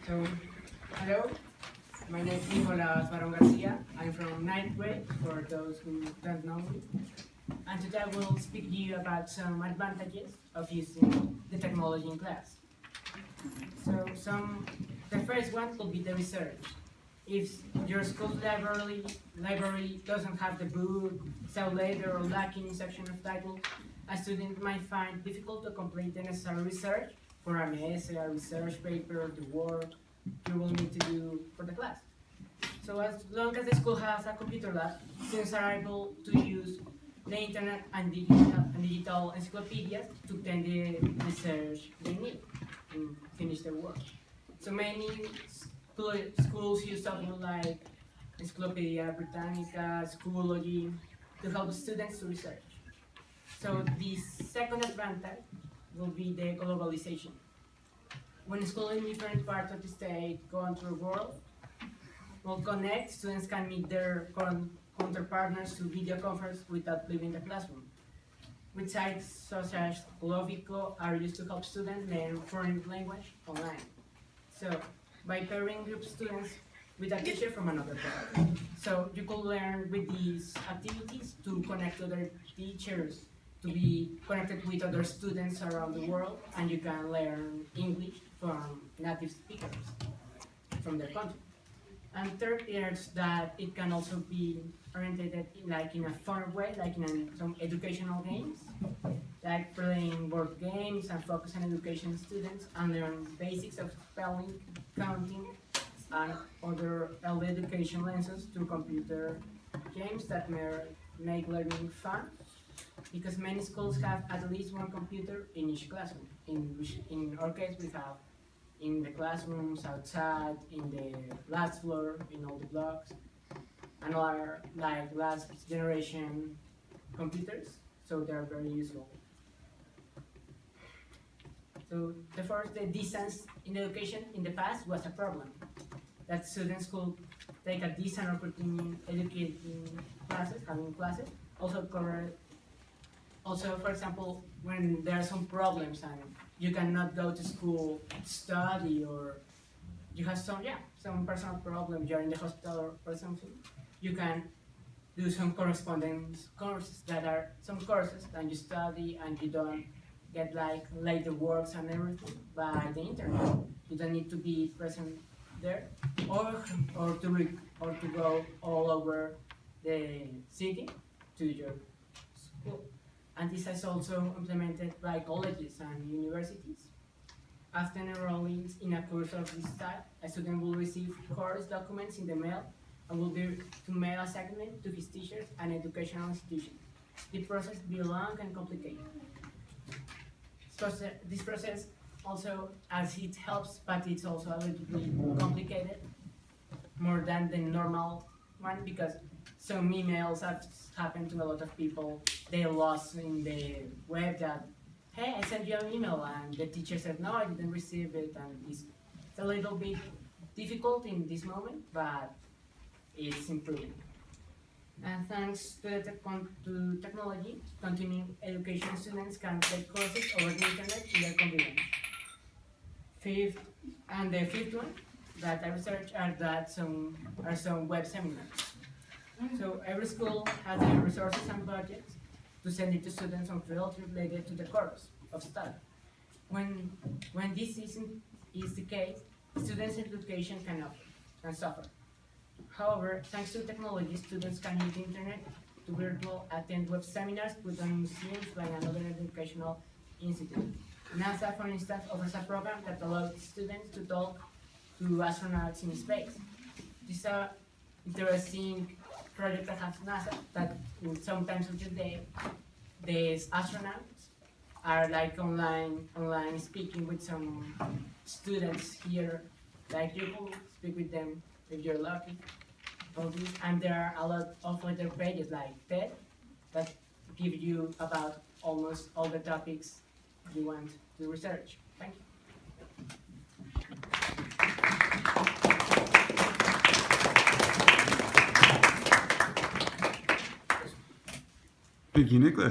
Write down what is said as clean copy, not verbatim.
So, hello, my name is Nicolas Baron Garcia. I'm from 9th grade, for those who don't know me. And today I will speak to you about some advantages of using the technology in class. So, the first one will be the research. If your school's library doesn't have the book, so later or lacking section of titles, a student might find difficult to complete the necessary research for an essay, a research paper, the work you will need to do for the class. So as long as the school has a computer lab, students are able to use the internet and digital encyclopedias to obtain the research they need to finish their work. So many schools use something like Encyclopedia Britannica, Schoology to help students to research. So the second advantage will be the globalization. When schools in different parts of the state, country, world will connect, students can meet their counterpartners through video conference without leaving the classroom. Websites such as Glovico are used to help students learn foreign language online. So by pairing group students with a teacher from another part. So you could learn with these activities to connect to other teachers, to be connected with other students around the world, and you can learn English from native speakers from their country. And third is that it can also be oriented like in a fun way, like in some educational games, like playing board games and focus on education students and learn basics of spelling, counting, and other early education lessons through computer games that make learning fun, because many schools have at least one computer in each classroom. In our case, we have in the classrooms, outside, in the last floor, in all the blocks, and are like last generation computers, so they're very useful. So the first, the distance in education in the past was a problem, that students could take a distance or continue educating classes, having classes. Also, for example, when there are some problems and you cannot go to school to study, or you have some personal problem, you're in the hospital or something, you can do some correspondence courses that are some courses that you study and you don't get like later works and everything by the internet. You don't need to be present there, or to go all over the city to your school. And this is also implemented by colleges and universities. After enrolling in a course of this type, a student will receive course documents in the mail and will be to mail assignment to his teachers and educational institutions. The process will be long and complicated. This process also, as it helps, but it's also a little bit complicated, more than the normal one, because some emails have happened to a lot of people. They lost in the web that, hey, I sent you an email, and the teacher said, no, I didn't receive it, and it's a little bit difficult in this moment, but it's improving. And thanks to technology, continuing education students can take courses over the internet to their convenience. The fifth one that I researched are some web seminars. So every school has their resources and budgets to send it to students on fields related to the course of study. When this is the case, students' education can suffer. However, thanks to technology, students can use the internet to virtual attend web seminars put on museums by another educational institute. NASA, for instance, offers a program that allows students to talk to astronauts in space. This is an interesting project that has NASA, that sometimes of the day, these astronauts are like online speaking with some students here. Like you will speak with them if you're lucky. And there are a lot of other pages like TED that give you about almost all the topics you want to research. Thank you. Thank you, Nicholas.